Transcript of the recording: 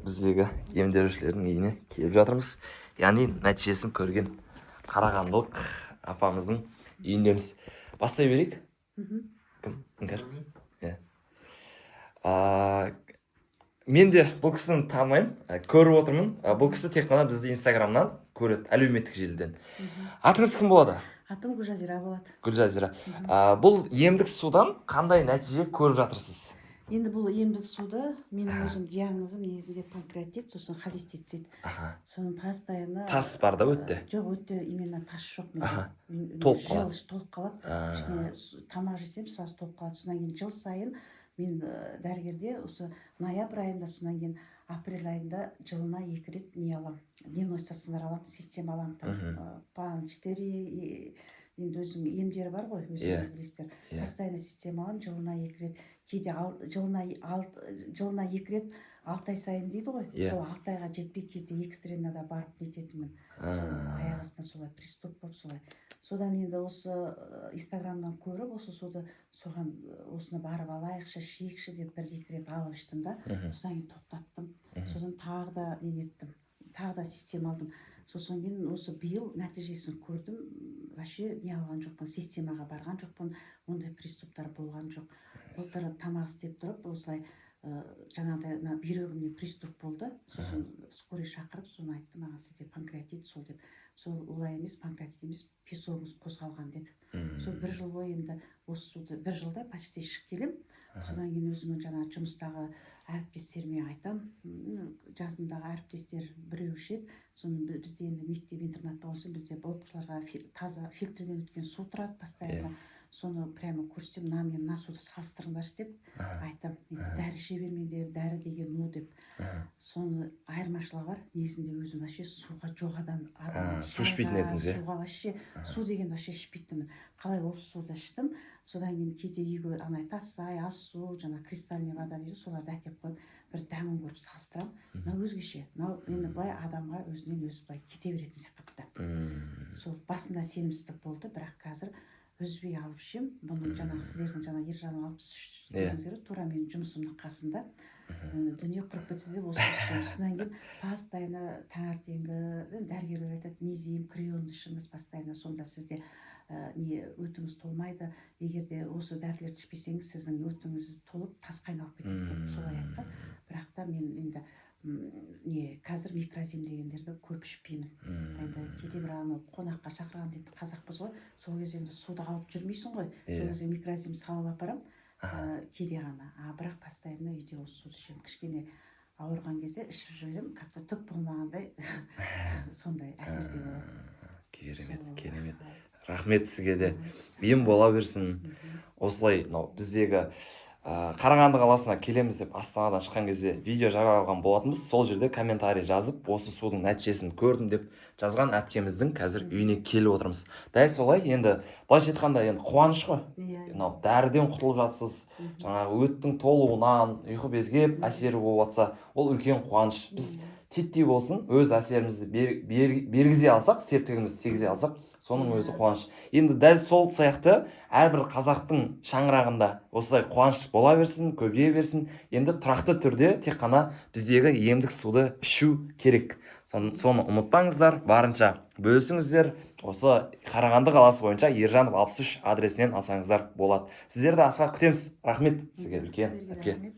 Біздегі емделушілердің үйіне келіп жатырмыз. Яғни нәтижесін көрген қарағандылық апамыздың үйіндеміз. Бастай берейік. Кім? Іңкәр? Мен де бұл кісіні танымаймын, көріп отырмын. Бұл кісі тек қана бізді Инстаграмнан көреді, әлеуметтік желіден. Атыңыз кім болады? Атым Гүлжазира болады. Гүлжазира. Бұл емдік судан қандай нәтиже көріп жатырсыз? Енді бұл емдік суды менің өзім диагнозым негізінде панкреатит, сосын холестицит. Соның постоянно Тас бар да өтті? Жоқ, өтті именно тас жоқ менде. Толып қалады. Толып қалады. Кішкене тамақ жесем сразу толып қалады. Содан кейін жыл сайын мен дәрігерде осы ноябрь айында, содан кейін апрель айында жылына 2 рет не аламын. Дневной стационар аламын, система аламын. Пан 4 енді өзінің емдері бар ғой, өзіңіз білесіздер. Постоянно система аламын, жылына 2 рет. Кейде жылына 2 рет 6 ай сайын дейді ғой. Сол 6 айға жетпей кезде экстренада барып нететінмін. Аяқ астынан солай приступ болып солай. Содан енді осы Инстаграмнан көріп, осы суды соған осыны барып алайықшы, ішейікші деп 1-2 рет алып іштім да. Содан кейін тоқтаттым. Сосын тағы да неттім. Тағы да система алдым. Сосын кейін осы биыл нәтижесін көрдім. Вообще не алған жоқпын, системаға барған жоқпын. Ондай приступтар болған жоқ. Былтыр тамақ істеп тұрып, осылай жаңағыдай бүйрегімде приступ болды. Сосын скорый шақырып, соны айтты маған, сізде панкреатит сол деп. Сол олай емес, панкреатит емес, песогыңыз қозғалған деді. Сол 1 жыл бойы енді осы суды 1 жылда почти ішіп келем. Содан кейін өзімнің жаңа жұмыстағы әріптестеріме айтам. Жасымдағы әріптестер біреу ішеді. Соны бізде енді мектеп интернат болсын, бізде оқушыларға таза фильтрден өткен су тұрады постоянно. Соны прямо көрсетем, мына суды салыстырыңдаршы деп айтам. Дәрі іше бермеңдер, дәрі деген ну деп. Соны айырмашылығы бар. Негізінде өзім вообще суға жоғадан адам. Су ішпейтін едіңіз, Суға вообще, су деген вообще ішпейтінмін. Қалай осы суды іштім. Содан кейін кейде үйге тассай, ас су, жаңа кристальный вода дейді, соларды әкеп қойып, бір дәмін көріп салыстырам. Мына өзгеше. Мынау енді былай адамға өзінен өзі былай кете беретін сипатта. Сол басында сенімсіздік болды, бірақ қазір үзбей алып ішем. Бұның жаңағы сіздердің жаңа ержанның 63 дегенсіздер тура менің жұмысымның қасында. Дүние құрып кетсе де осы ішем. Содан кейін постоянно таңертеңгі дәрігерлер айтады, мезем, крионды ішіңіз постоянно, сонда сізде өтіңіз толмайды. Егер де осы дәрілерді ішпесеңіз, сіздің өтіңіз толып тас қайналып кетеді деп солай айтқан. Бірақ та мен енді қазір микрозим дегендерді көп ішпеймін. Енді кейде бір қонаққа шақырған дейді, қазақпыз ғой, сол кезде енді суды алып жүрмейсің ғой, сол кезде микрозим салып апарам, кейде ғана. Бірақ постоянно үйде осы суды ішемін. Кішкене ауырған кезде ішіп жіберем, как-то түк болмағандай сондай әсерде болады. Керемет. Рахмет сізге де. Ем бола берсін. Осылай біздегі Қарағанды қаласына келеміз деп Астанадан шыққан кезде видео жариялаған болатынбыз. Сол жерде комментарий жазып, осы судың нәтижесін көрдім деп жазған әпкеміздің қазір үйіне келіп отырмыз. Дәл солай, енді былайша айтқанда енді қуаныш қой. Дәріден құтылып жатсыз, жаңағы өттің толуынан ұйқы безгеп әсері болып жатса, ол үлкен қуаныш. Біз титтей болсын, өз әсерімізді бергізе алсақ, септігімізді тигізе алсақ, соның өзі қуаныш. Енді дәл сол сияқты әрбір қазақтың шаңырағында осылай қуаныш бола берсін, көбейе берсін. Енді тұрақты түрде тек қана біздегі емдік суды ішу керек. Соны ұмытпаңыздар, барынша бөлісіңіздер. Осы Қарағанды қаласы бойынша Ержанов 63 адресінен алсаңыздар болады. Сіздерді асыға күтеміз. Рахмет сізге үлкен әпке.